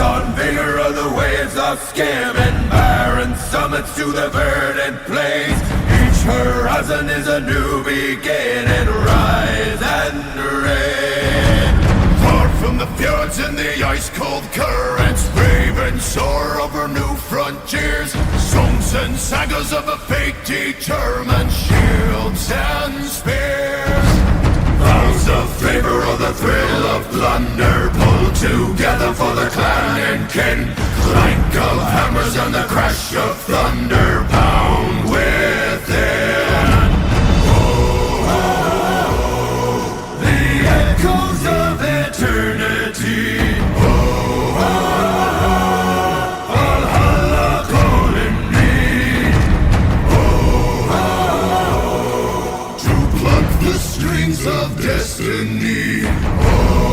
on vigor of the waves of skim and barren summits to the verdant plains. Each horizon is a new beginning. Rise and reign. Far from the fjords and the ice-cold currents, brave and soar over new frontiers. Songs and sagas of a fate determined, shields and spears. Vows of favor or the thrill of plunder, pulled together for the clan and kin. Clank of hammers and the crash of thunder pound within. Oh, the echoes of eternity. Oh, Valhalla calling me. Oh, to pluck the strings of destiny. Oh.